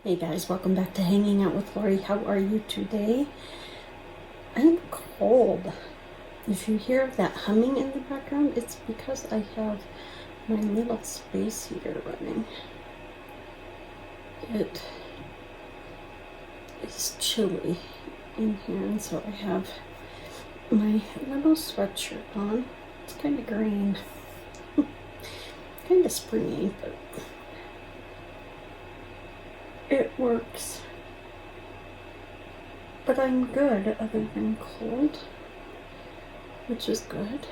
Hey guys, welcome back to Hanging Out with Lori. How are you today? I'm cold. If you hear that humming in the background, it's because I have my little space heater running. It is chilly in here, and so I have my little sweatshirt on. It's kind of green, kind of springy, but it works. But I'm good other than cold, which is good.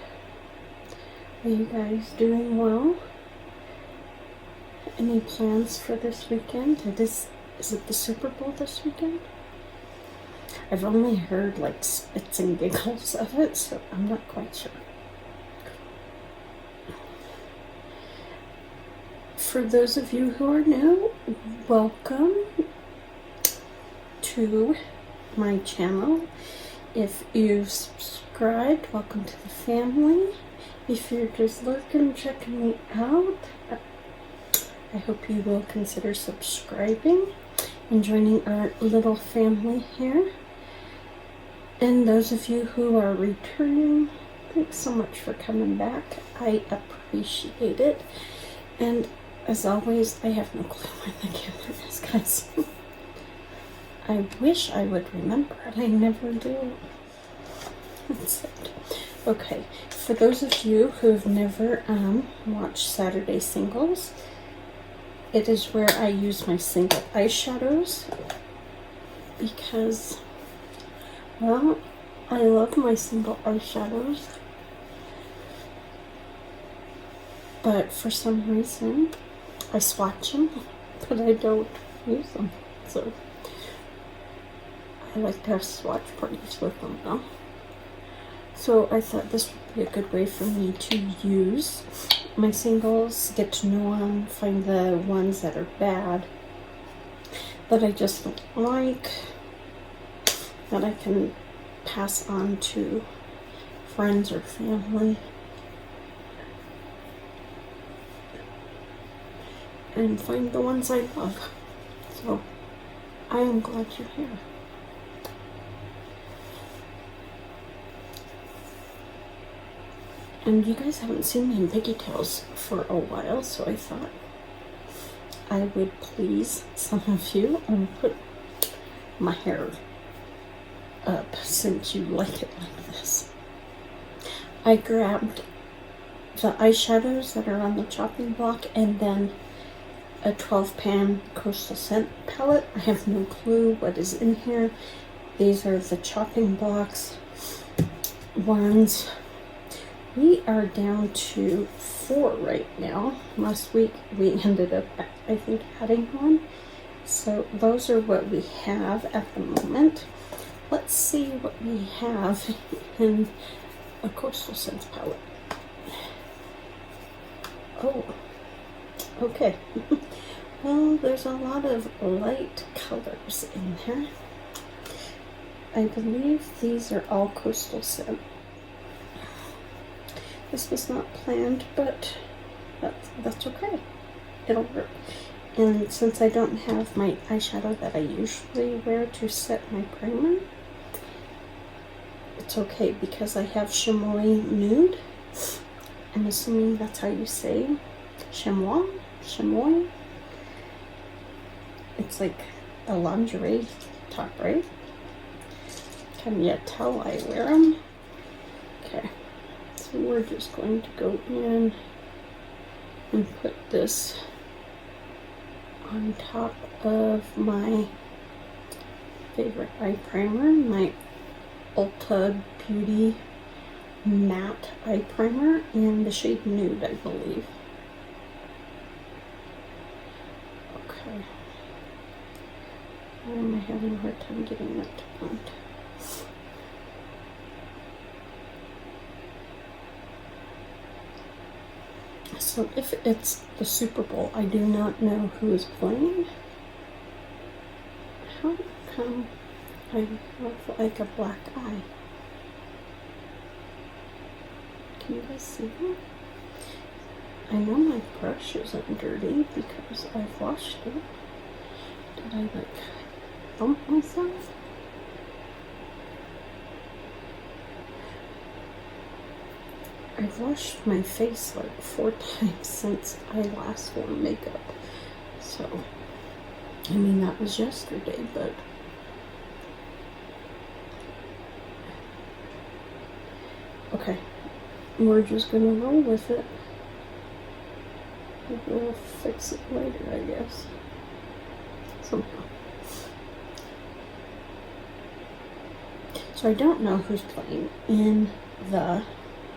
Are you guys doing well? Any plans for this weekend? Is it the Super Bowl this weekend? I've only heard like spits and giggles of it, so I'm not quite sure. For those of you who are new, welcome to my channel. If you've subscribed, welcome to the family. If you're just looking, checking me out, I hope you will consider subscribing and joining our little family here. And those of you who are returning, thanks so much for coming back. I appreciate it. And as always, I have no clue where the camera is, guys. I wish I would remember, and I never do. That's it. Okay, for those of you who have never watched Saturday Singles, it is where I use my single eyeshadows because, well, I love my single eyeshadows, but for some reason I swatch them, but I don't use them. So I like to have swatch parties with them now. So I thought this would be a good way for me to use my singles, get to know them, find the ones that are bad, that I just don't like, that I can pass on to friends or family, and find the ones I love. So I am glad you're here. And you guys haven't seen me in pigtails for a while, so I thought I would please some of you and put my hair up since you like it like this. I grabbed the eyeshadows that are on the chopping block and then a 12-pan Coastal Scent palette. I have no clue what is in here. These are the chopping blocks ones. We are down to 4 right now. Last week we ended up, I think, adding one. So those are what we have at the moment. Let's see what we have in a Coastal Scents palette. Oh, okay. Well, there's a lot of light colors in there. I believe these are all Coastal Scent. This was not planned, but that's okay. It'll work. And since I don't have my eyeshadow that I usually wear to set my primer, it's okay because I have Chamois Nude. I'm assuming that's how you say chamois. Chamois. It's like a lingerie top, right? Can you tell I wear them? Okay. So we're just going to go in and put this on top of my favorite eye primer, my Ulta Beauty Matte Eye Primer in the shade Nude, I believe. Okay. Why am I having a hard time getting that to blend? So if it's the Super Bowl, I do not know who is playing. How come I have like a black eye? Can you guys see that? I know my brush isn't dirty because I've washed it. Did I like bump myself? I've washed my face like 4 times since I last wore makeup. So, I mean, that was yesterday, but okay, we're just gonna roll with it. We'll fix it later, I guess. Somehow. So I don't know who's playing in the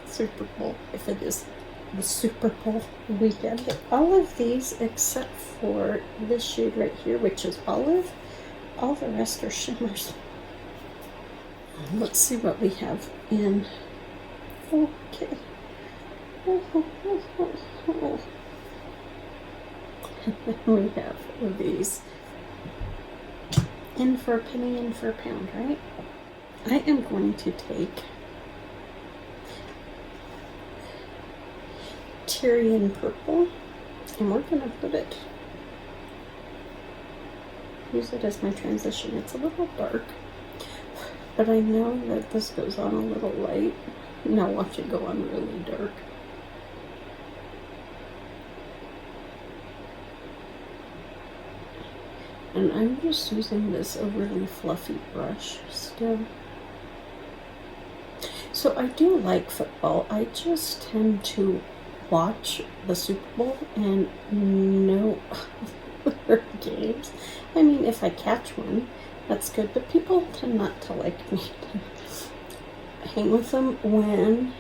Super Bowl, if it is the Super Bowl weekend. All of these, except for this shade right here, which is olive, all the rest are shimmers. Let's see what we have in. Okay. We have these. In for a penny, in for a pound, right? I am going to take Tyrian Purple, and we're going to put it, use it as my transition. It's a little dark, but I know that this goes on a little light. Now watch it go on really dark. And I'm just using this overly fluffy brush still. So I do like football. I just tend to watch the Super Bowl and know their games. I mean, if I catch one, that's good. But people tend not to like me to hang with them when,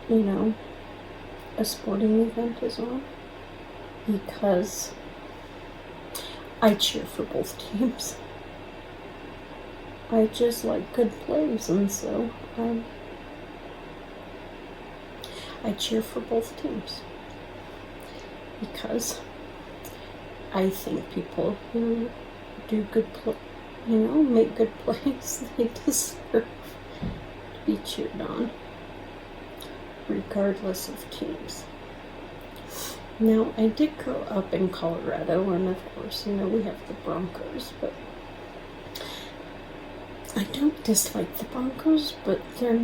you know, a sporting event is on, because I cheer for both teams. I just like good plays, and so I cheer for both teams because I think people who do good make good plays, they deserve to be cheered on, regardless of teams. Now, I did grow up in Colorado, and of course, you know, we have the Broncos, but I don't dislike the Broncos, but I'm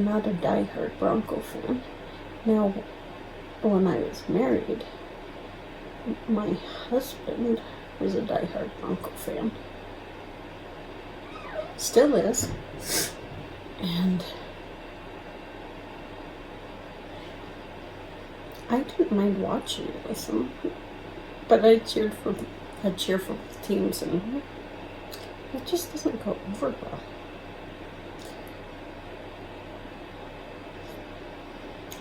not a diehard Bronco fan. Now, when I was married, my husband was a diehard Bronco fan. Still is. And I didn't mind watching it with him, but I cheer for both teams, and it just doesn't go over well.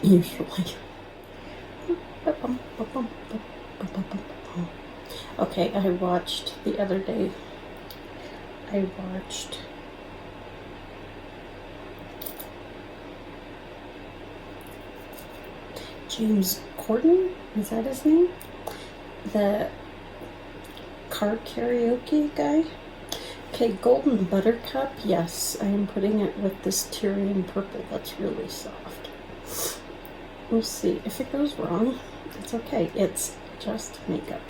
Usually. Okay, I watched the other day. James Corden, is that his name? The car karaoke guy. Okay, Golden Buttercup. Yes, I am putting it with this Tyrian Purple. That's really soft. We'll see. If it goes wrong, it's okay. It's just makeup.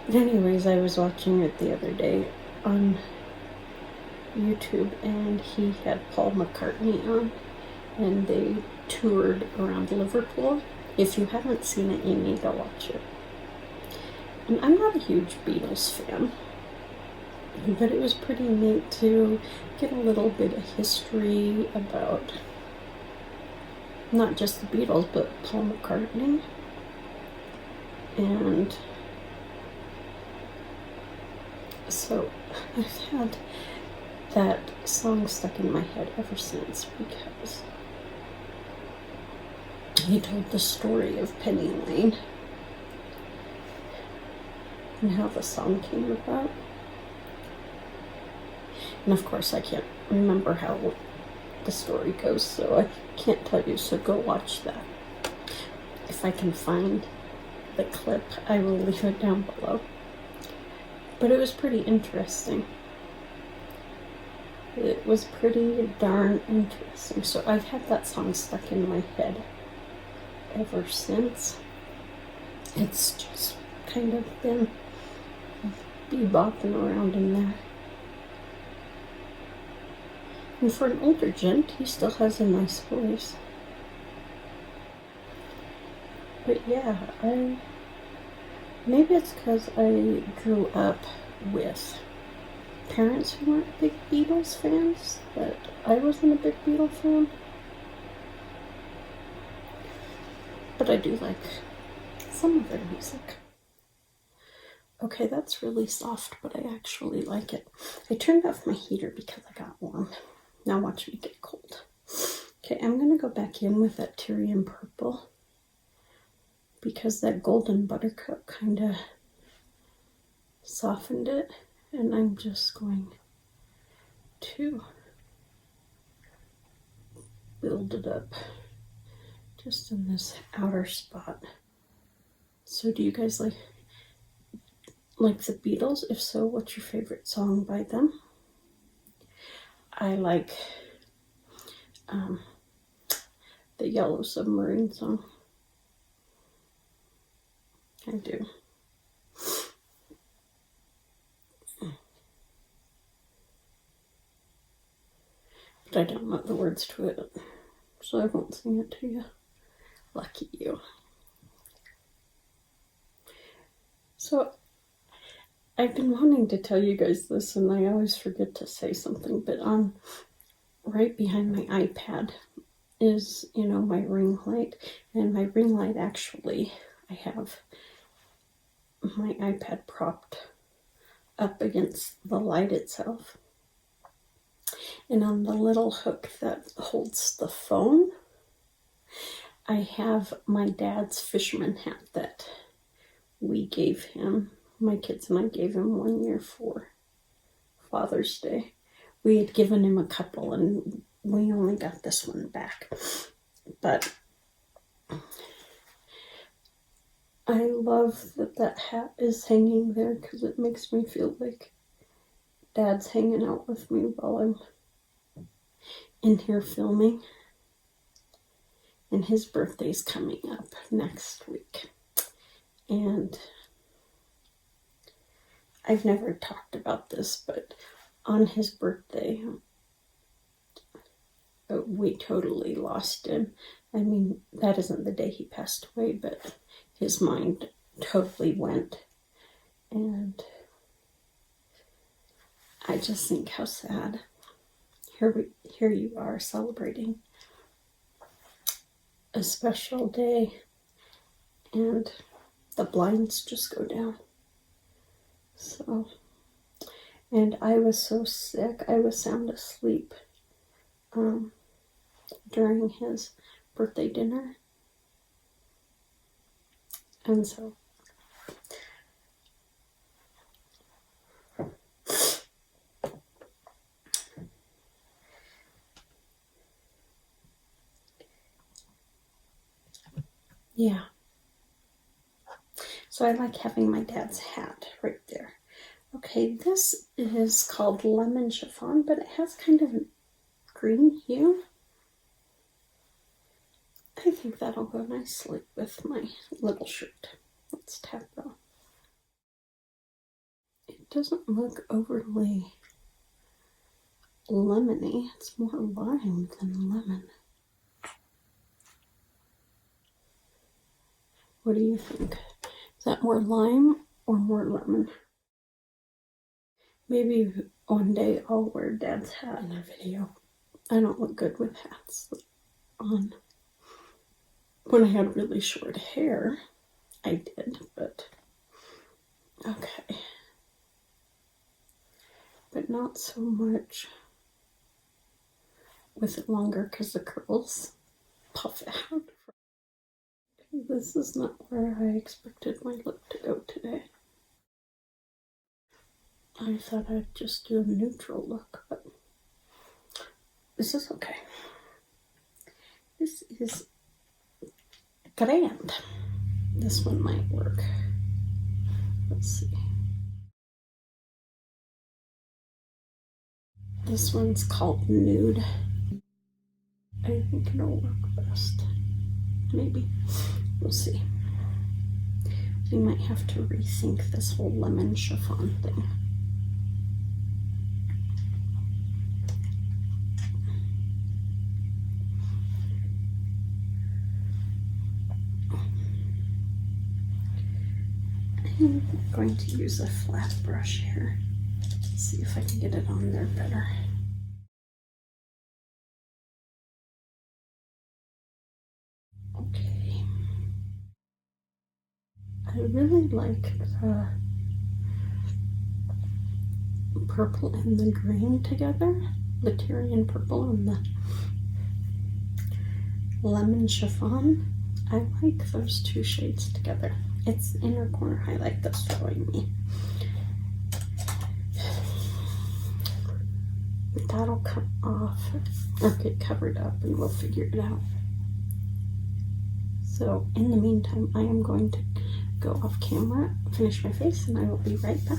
But anyways, I was watching it the other day on YouTube, and he had Paul McCartney on, and they toured around Liverpool. If you haven't seen it, you need to watch it. And I'm not a huge Beatles fan, but it was pretty neat to get a little bit of history about not just the Beatles, but Paul McCartney. And so I've had that song stuck in my head ever since, because he told the story of Penny Lane and how the song came about. And of course, I can't remember how the story goes, so I can't tell you, so go watch that. If I can find the clip, I will leave it down below. But it was pretty interesting. It was pretty darn interesting. So I've had that song stuck in my head ever since. It's just kind of been bebopping around in there. And for an older gent, he still has a nice voice. But yeah, maybe it's because I grew up with parents who weren't big Beatles fans, that I wasn't a big Beatles fan. But I do like some of their music. Okay, that's really soft, but I actually like it. I turned off my heater because I got warm. Now watch me get cold. Okay, I'm going to go back in with that Tyrian Purple because that golden Buttercup kind of softened it. And I'm just going to build it up just in this outer spot. So do you guys like the Beatles? If so, what's your favorite song by them? I like the Yellow Submarine song. I do. But I don't know the words to it, so I won't sing it to you. Lucky you. So I've been wanting to tell you guys this, and I always forget to say something, but right behind my iPad is, my ring light. And my ring light, actually, I have my iPad propped up against the light itself. And on the little hook that holds the phone, I have my dad's fisherman hat that we gave him. My kids and I gave him one year for Father's Day. We had given him a couple and we only got this one back. But I love that hat is hanging there because it makes me feel like Dad's hanging out with me while I'm in here filming. And his birthday's coming up next week. And I've never talked about this, but on his birthday, we totally lost him. I mean, that isn't the day he passed away, but his mind totally went. And I just think how sad. Here you are celebrating a special day, and the blinds just go down. So, and I was so sick, I was sound asleep during his birthday dinner. And so yeah. So I like having my dad's hat right there. Okay, this is called Lemon Chiffon, but it has kind of a green hue. I think that'll go nicely with my little shirt. Let's tap that. It doesn't look overly lemony. It's more lime than lemon. What do you think? Is that more lime or more lemon? Maybe one day I'll wear Dad's hat in a video. I don't look good with hats on. When I had really short hair, I did, but okay. But not so much with it longer because the curls puff out. This is not where I expected my look to go today. I thought I'd just do a neutral look, but this is okay. This is grand. This one might work. Let's see. This one's called Nude. I think it'll work best. Maybe. We'll see. We might have to rethink this whole lemon chiffon thing. I'm going to use a flat brush here. See if I can get it on there better. Okay. I really like the purple and the green together. The Tyrian Purple and the lemon chiffon. I like those two shades together. It's inner corner highlight that's showing me. That'll come off or get covered up and we'll figure it out. So in the meantime, I am going to go off camera, finish my face, and I will be right back.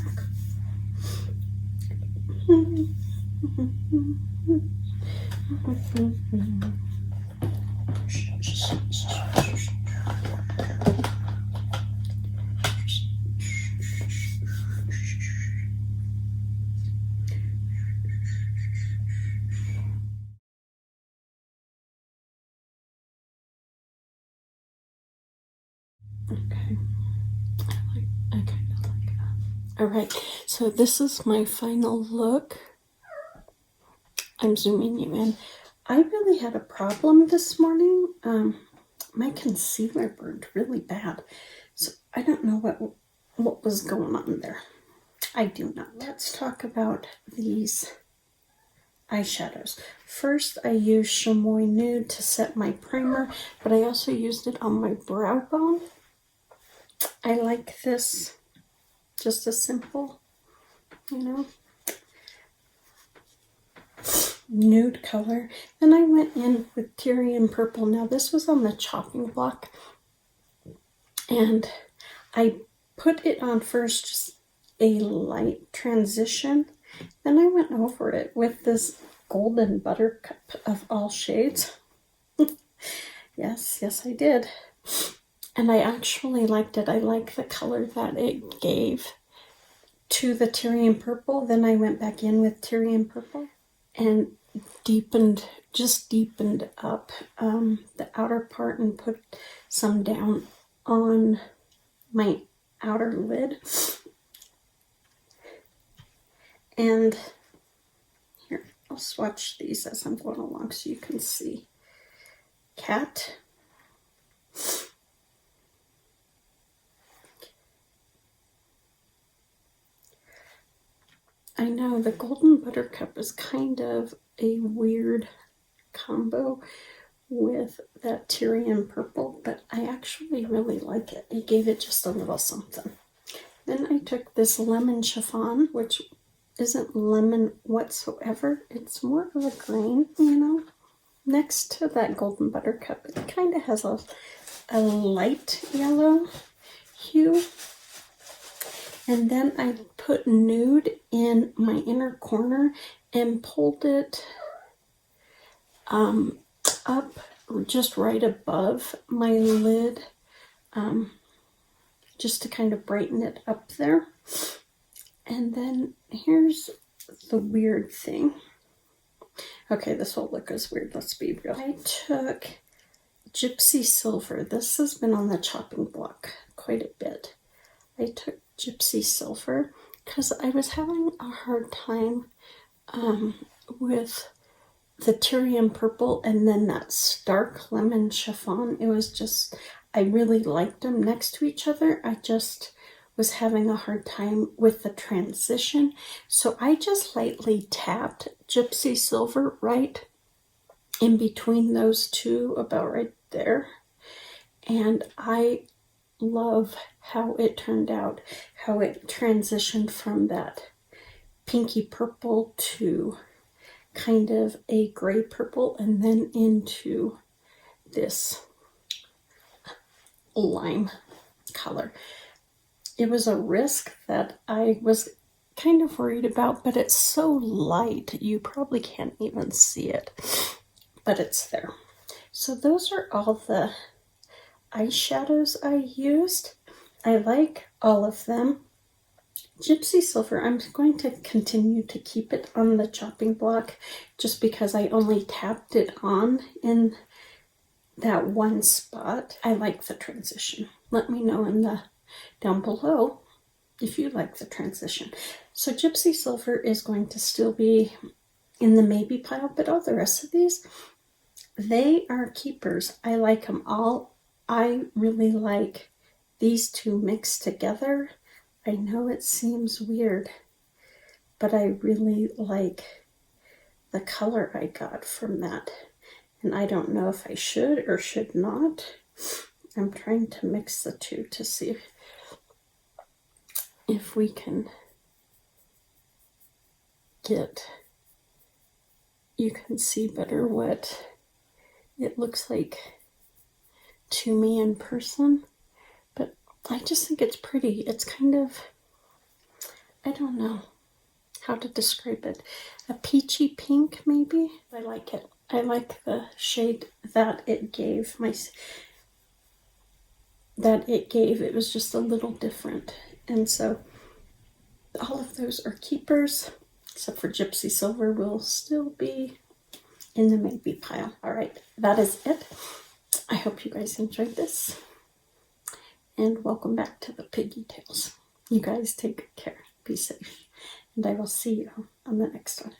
Okay, I kind of like that. All right, so this is my final look. I'm zooming you in. I really had a problem this morning. My concealer burned really bad, so I don't know what was going on there. I do not. Let's talk about these eyeshadows. First, I used Chamois Nude to set my primer, but I also used it on my brow bone. I like this, just a simple, nude color. Then I went in with Tyrian Purple. Now this was on the chopping block, and I put it on first, just a light transition. Then I went over it with this golden Buttercup of all shades. Yes, I did. And I actually liked it. I like the color that it gave to the Tyrian Purple. Then I went back in with Tyrian Purple and deepened up the outer part and put some down on my outer lid. And here, I'll swatch these as I'm going along so you can see. Cat. I know the Golden Buttercup is kind of a weird combo with that Tyrian Purple, but I actually really like it. It gave it just a little something. Then I took this lemon chiffon, which isn't lemon whatsoever. It's more of a green, next to that Golden Buttercup. It kind of has a light yellow hue. And then I put Nude in my inner corner and pulled it up just right above my lid, just to kind of brighten it up there. And then here's the weird thing. Okay, this will look as weird. Let's be real. I took Gypsy Silver. This has been on the chopping block quite a bit. I took Gypsy Silver because I was having a hard time with the Tyrian Purple and then that stark lemon chiffon. It was just, I really liked them next to each other. I just was having a hard time with the transition. So I just lightly tapped Gypsy Silver right in between those two, about right there. And I love how it turned out, how it transitioned from that pinky purple to kind of a gray purple and then into this lime color. It was a risk that I was kind of worried about, but it's so light you probably can't even see it, but it's there. So those are all the eyeshadows I used. I like all of them. Gypsy Silver, I'm going to continue to keep it on the chopping block just because I only tapped it on in that one spot. I like the transition. Let me know in the down below if you like the transition. So Gypsy Silver is going to still be in the maybe pile, but all the rest of these, they are keepers. I like them all. I really like these two mixed together. I know it seems weird, but I really like the color I got from that. And I don't know if I should or should not. I'm trying to mix the two to see if we can get, you can see better what it looks like to me in person. But I just think it's pretty. It's kind of, I don't know how to describe it. A peachy pink, maybe. I like it. I like the shade that it gave. It was just a little different. And so all of those are keepers, except for Gypsy Silver will still be in the maybe pile. All right, that is it. I hope you guys enjoyed this. And welcome back to the Piggy Tales. You guys take good care. Be safe. And I will see you on the next one.